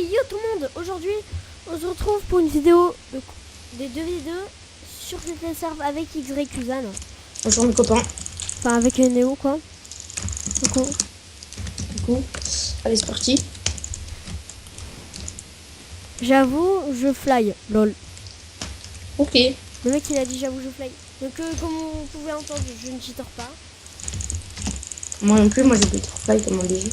yo tout le monde, aujourd'hui on se retrouve pour une vidéo des deux vidéos sur cette serve avec Xraykusan. Bonjour mes copains. Enfin avec Néo quoi. Du coup, allez c'est parti. J'avoue je fly, lol. Ok. Le mec il a dit j'avoue je fly. Donc comme vous pouvez entendre je ne cheater pas. Moi non plus, moi j'ai fly comme on dit.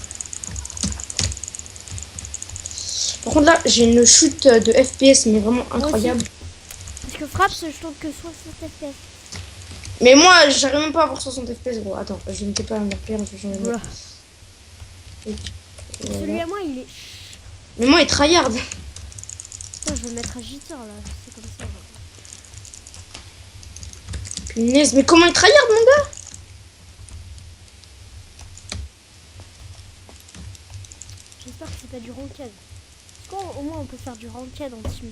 Par contre là j'ai une chute de FPS mais vraiment incroyable. Parce que frappe je trouve que 60 FPS. Mais moi j'arrive même pas à avoir 60 FPS gros. Attends, je ne sais pas un pire, je vais changer de Voilà. Voilà. Celui à moi il est... Mais moi il tryhard. Putain, je vais le mettre à jitter là, c'est comme ça. Punaise, mais comment il tryhard mon gars? J'espère que c'est pas du ranked. Au moins on peut faire du ranked en team.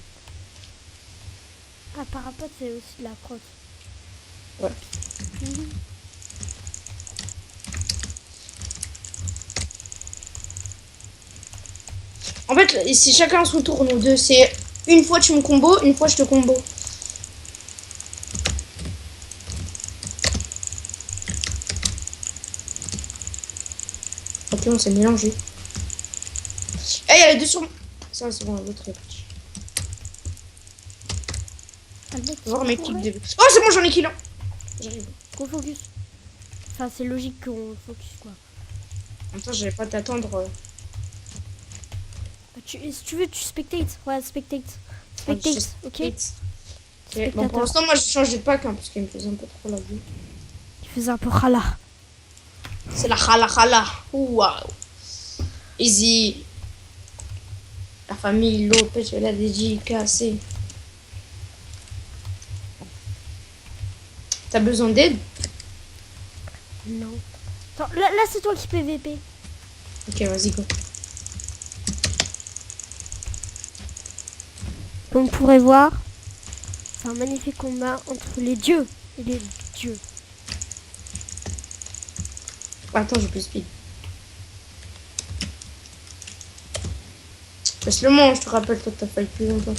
Ah, parapet c'est aussi de la prot. Ouais. En fait, c'est chacun son tour, nous deux. C'est une fois tu me combo, une fois je te combo. Ok, on s'est mélangé. Eh, il y a les deux sur moi. Ça, c'est bon, l'autre est parti. Voir mes kills de... Oh, c'est bon, j'en ai kill un. J'arrive. Go focus. Enfin, c'est logique qu'on focus quoi. En même temps, j'allais pas t'attendre. Si tu veux, tu spectates. Ouais, spectate. Spectate, ok. Ok, bon, pour l'instant, moi, je change de pack hein, parce qu'il me faisait un peu trop la vie. Il faisait un peu rala. C'est la khala. Waouh. Easy. La famille Lopez, je l'ai dédicacée. T'as besoin d'aide? Non. Attends, là c'est toi qui PVP. Ok, vas-y, go. Comme on pourrait voir, c'est un magnifique combat entre les dieux et les dieux. Attends, j'ai plus speed. Laisse-le moi, je te rappelle, toi, t'as failli plus longtemps.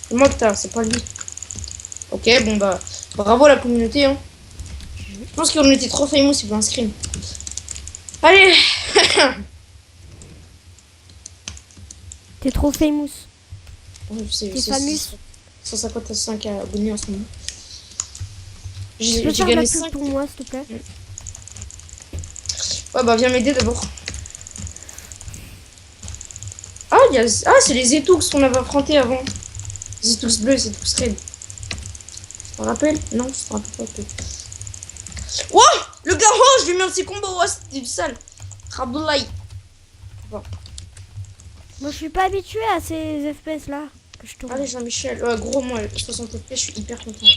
C'est moi que t'as, c'est pas lui. Ok, bon bah, bravo à la communauté, hein. Je pense qu'on était trop famous, c'est pour un screen. Allez. T'es trop famous. T'es famous. 155 abonnés en ce moment. Tu peux faire de la pub pour moi, s'il te plaît? Ouais, bah viens m'aider d'abord. Ah, c'est les Zetoux qu'on avait affrontés avant. Zetoux bleu, Zetoux red. Tu te rappelles? Non, je te rappelle pas. Oh, le gars, oh, je lui mets un petit combo. Oh, c'était du sale. Raboulaï. Bon. Moi, je suis pas habitué à ces FPS là que je tourne. Allez, Jean-Michel. Gros, moi, 60 FPS, je suis hyper content. Nous.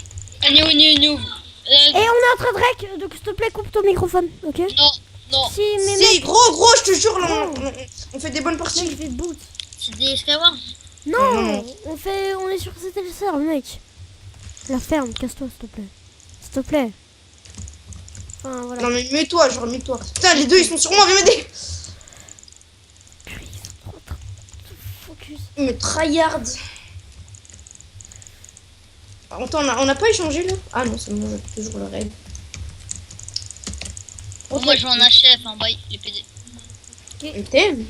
Et on est en train de rec, donc s'il te plaît, coupe ton microphone, ok? Non. Si, mais Si, mec, gros, je te jure, là, on fait des bonnes mec, parties. je vais boot. C'est des Skyward. Non, on est sur cet LCR, mec. La ferme, casse-toi, s'il te plaît. S'il te plaît. Enfin, voilà. Non, mais mets-toi, genre, mets-toi. Putain, les deux, ils sont sur moi, viens m'aider. Purée, ils sont trop en train de focus. Ils me tryhard. Attends, on n'a pas échangé là? Ah non, c'est bon, j'ai toujours le raid. Bon, moi je vais en HF, en bas, les PD. Et t'aimes?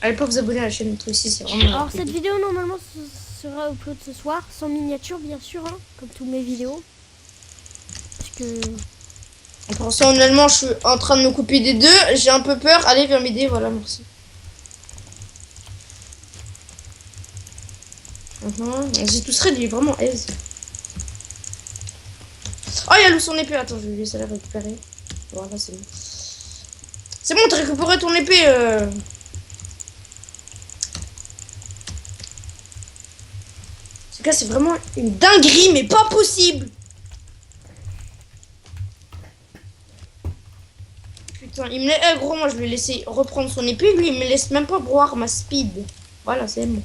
Allez pas vous abonner à la chaîne, toi aussi, c'est vraiment. Alors, cette vidéo, normalement, sera upload ce soir, sans miniature, bien sûr, hein, comme toutes mes vidéos. Parce que... Personnellement, je suis en train de me couper des deux, j'ai un peu peur. Allez, viens m'aider, voilà, merci. J'ai tout serait, il est vraiment aise. Oh, il y a son épée. Attends, je vais lui laisser la récupérer. Voilà, c'est bon. C'est bon, t'as récupéré ton épée. Ce gars, c'est vraiment une dinguerie, mais pas possible. Putain, il me laisse. Eh, gros, moi, je lui ai laissé reprendre son épée. Lui, il me laisse même pas boire ma speed. Voilà, c'est bon.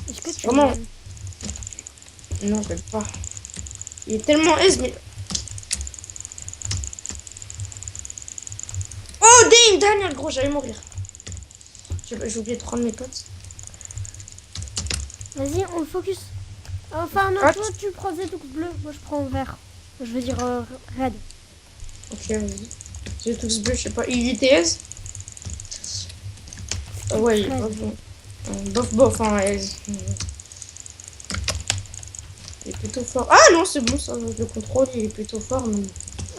Est-ce que tu... Vraiment. Non, je vais pas. Il est tellement aise, mais... une dernière, gros, j'allais mourir. J'ai oublié de prendre mes potes. Vas-y, on le focus. Enfin, non, Ah, toi, tu prends Zetox bleu. Moi, je prends vert. Je veux dire red. Ok, vas-y. J'ai tous bleu, je sais pas. Il est TS. Ah ouais, il est Red. pas bon. Bof, hein, il est plutôt fort. Ah non, c'est bon, ça, le contrôle, il est plutôt fort. Mais...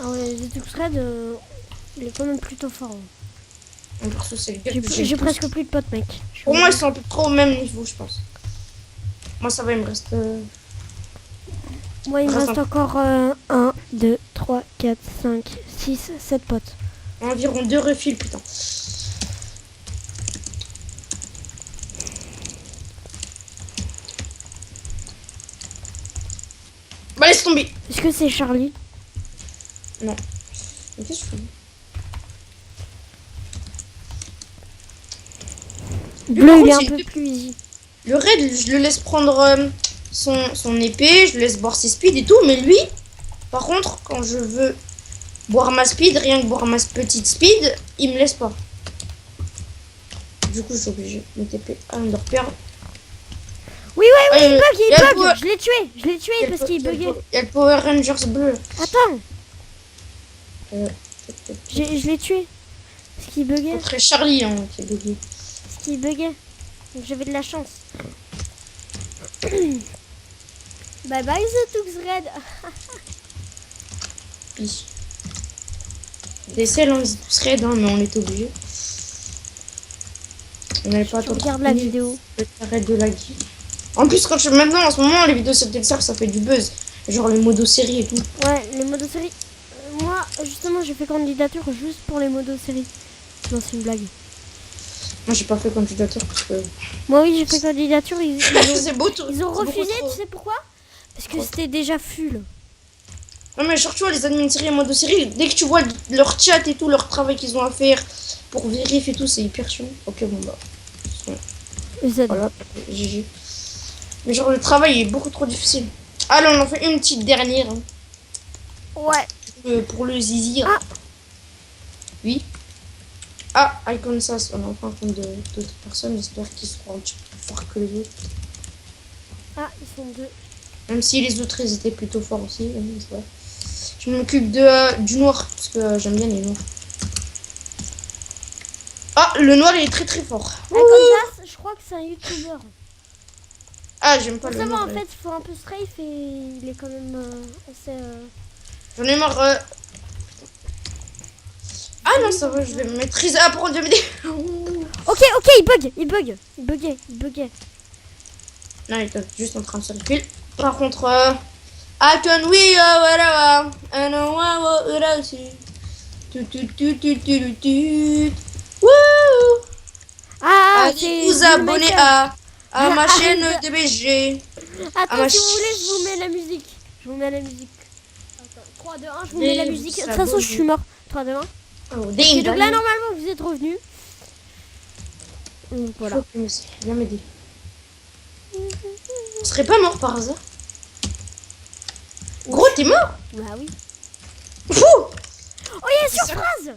Ah ouais, Zetox red, il est quand même plutôt fort. En perso, c'est le gars que J'ai tous. presque plus de potes, mec. Pour moi, ils sont un peu trop au même niveau, je pense. Moi, ça va, il me reste... Moi, il me reste reste encore 1, 2, 3, 4, 5, 6, 7 potes. environ 2 refils, putain. Bah, laisse tomber. Est-ce que c'est Charlie? Non. Mais qu'est-ce que je fais? Bleu, par il contre, est un c'est peu le- plus easy. Le raid, je le laisse prendre son épée, je le laisse boire ses speeds et tout, mais lui, par contre, quand je veux boire ma speed, rien que boire ma petite speed, il me laisse pas. Du coup, je suis obligé de me TP à Underpearl. Oui, il il y a le bug. power- Je l'ai tué parce qu'il buguait. Il y a le Power Rangers bleu. Attends, Euh, je l'ai tué. Parce qu'il buguait. Après Charlie, hein, qui est bugué. Parce qu'il buguait. Donc j'avais de la chance. Bye bye Zetox red. Puis. Décès, là, on serait dans, mais on est obligé. On n'avait pas Tu regardes la vidéo. Le raid de la guille. En plus, quand je maintenant, en ce moment, les vidéos sur Telstar, ça fait du buzz. Genre les modos séries et tout. Ouais, les modos série. Moi, justement, j'ai fait candidature juste pour les modos série. Non, c'est une blague. Moi, j'ai pas fait candidature parce que. Moi, oui, j'ai fait candidature. Ils C'est beau tout. ont c'est beaucoup refusé, trop. tu sais pourquoi? Parce que c'était déjà full. Non, mais genre, tu vois, les admins séries et modos séries, dès que tu vois leur chat et tout, leur travail qu'ils ont à faire pour vérifier et tout, c'est hyper chiant. Ok, bon, bah. Z. Voilà, GG. Mais genre, le travail est beaucoup trop difficile. Allez, on en fait une petite dernière. Hein. Ouais. Pour le zizi. Ah. Oui. Ah, Iconsas, on est enfin compte d'autres personnes. J'espère qu'ils seront un petit peu plus forts que les autres. Ah, ils sont deux. Même si les autres, ils étaient plutôt forts aussi. Mais c'est vrai. Je m'occupe de du noir, parce que j'aime bien les noirs. Ah, le noir, il est très très fort. Ah, comme ça, je crois que c'est un youtubeur. Ah, j'aime pas Pour le savoir, noir. en fait, il faut un peu strafe et il est quand même assez. J'en ai marre. Ah non, ça va, je vais me maîtriser. Ah, pour Dieu, Ok, il buguait. Non, il est juste en train de se reculer. Par contre, I can we whatever. I know what Wouh! Ah, Allez vous abonner à ma chaîne Ah, de BG. Attends, ma si vous ch- voulez, je vous mets la musique. Attends, 3, 2, 1, je vous mets la Allez musique. De vous toute façon, je abonner. suis mort. 3, 2, 1. Oh, Et donc là, normalement, vous êtes revenus. Donc voilà. Viens m'aider. Tu serais pas mort par hasard? Gros, t'es mort? Bah oui. Fou! Oh, il y a une surprise.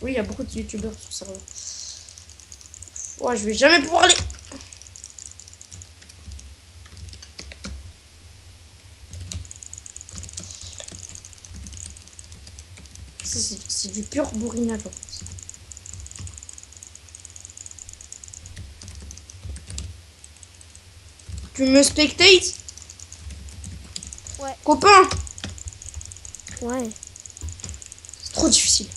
Oui, il y a beaucoup de youtubeurs sur ça. Ouais, je vais jamais pouvoir aller. C'est du pur bourrinage. En fait. Tu me spectates? Ouais. Copain, Ouais. c'est trop difficile.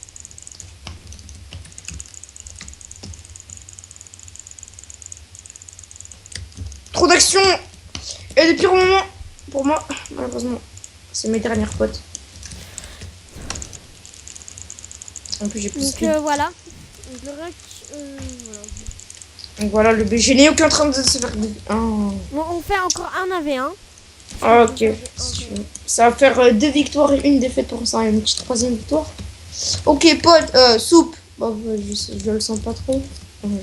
Trop d'action. Et les pires moments, pour moi, malheureusement, c'est mes dernières potes. En plus, j'ai plus de Donc speed. voilà. Donc, le rec, voilà. Donc voilà, le BG n'est aucun train de se faire... Oh. Bon, on fait encore un AV1. Ah, ok. Ça va faire 2 victoires et 1 défaite pour ça. Et une petite 3e victoire. Ok, pote, soupe. Bon, je le sens pas trop.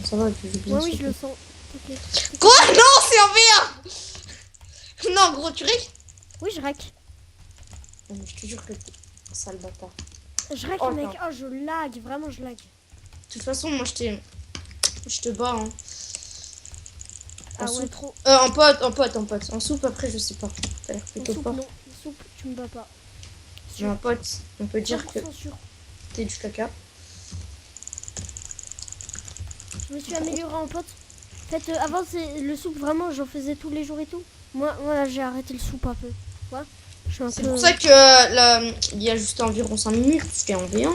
Ça va, j'ai bien Ouais, oui, soupe. je le sens. Ok. Quoi? Non, c'est en VR. Non, gros, tu règles. Oui, je rec. Je te jure que t'es un sale bâtard. Je règle, Oh, mec. non. Oh, je lag. Vraiment, je lag. De toute façon, moi, je te bats. Hein. En Ah ouais, soupe. trop. En pote, en pote, en pote. En soupe, après, je sais pas. T'as l'air En plutôt soupe, fort. non. En soupe, tu me bats pas. Mais en pote, on peut dire que 100% sûr. t'es du caca. Je me suis améliorée en pote. En fait, avant, c'est le soupe, vraiment, j'en faisais tous les jours et tout. Moi là, j'ai arrêté le soupe un peu. Tu vois, je suis un C'est peu... pour ça que il y a juste environ 5 minutes, j'étais en V1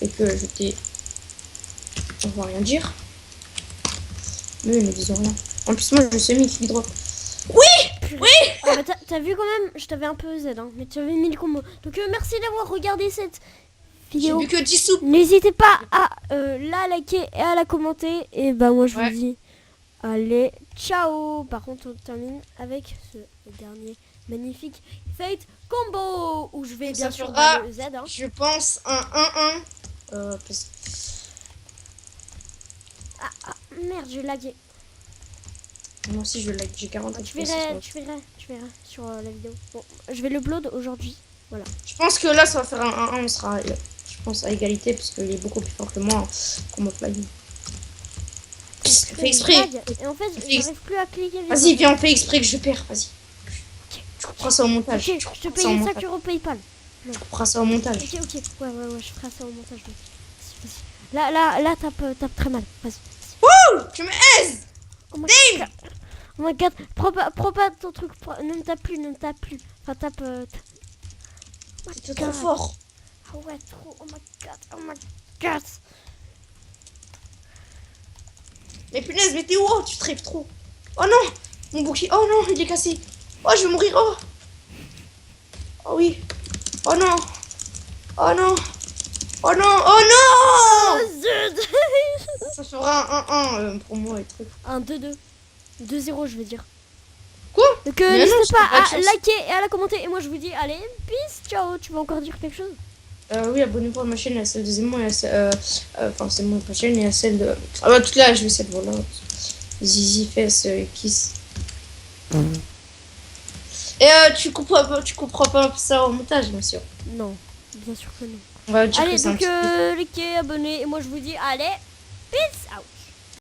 et que j'étais. On va rien dire. Mais ne disons rien. En plus, moi, je sais mis qui drop. Purée. Ah bah t'as vu quand même, je t'avais un peu Z, hein, mais tu avais mis le combo. Donc merci d'avoir regardé cette J'ai vidéo. vu que 10 soupes. N'hésitez pas à la liker et à la commenter. Et bah moi je Ouais. vous dis, allez, ciao. Par contre on termine avec ce dernier magnifique Fate Combo où je vais Ça bien sûr fera, dans le Z. Hein. je pense, un 1-1. Parce... Ah merde, j'ai lagué. Moi aussi, j'ai 40 Ah, tu FPS. verras sur la vidéo. Bon, je vais le upload aujourd'hui. Voilà. Je pense que là, ça va faire un 1-1. On sera, je pense, à égalité parce qu'il est beaucoup plus fort que moi. Comme flag. Fais exprès. Et en fait, j'arrive plus à cliquer. Vas-y, viens, on fait exprès que je perds. Vas-y. Tu couperas ça au montage. Ok, Tu je te couperas ça au paye montage. 5 euros PayPal. Tu couperas ça au montage. Ok, ouais, je ferai ça au montage. Vas-y. Là, tape très mal. Vas-y. Tu me haises. Oh my god. Oh my god. Prends pas ton truc. Ne me tape plus. Enfin, tape. Oh my T'es god. trop fort. Ah ouais, trop. Oh my god. Mais punaise, mais t'es où? Oh, tu tripes trop. Oh non. Mon bouclier. Oh non, il est cassé. Oh, je vais mourir. Oh. Oh oui. Oh non. Oh non. Oh non. Oh non. Oh zut. Ça fera un 1-1 pour moi et truc. Un 2-2. 2-0, je veux dire. Quoi? Donc Mais non, n'hésitez c'est pas pas de à chance. liker et à la commenter. Et moi, je vous dis, allez, peace, ciao. Tu veux encore dire quelque chose? Oui, abonnez-vous à ma chaîne et à celle de Zemmour et à celle, enfin, c'est ma chaîne et à celle de. Ah bah, toute là, je vais essayer de voir là. Zizi, Fess, Kiss. Et tu comprends pas ça au montage, bien sûr. Non, bien sûr que non. On va dire Allez, que c'est un donc petit peu. likez, abonnez. Et moi, je vous dis, allez, peace out.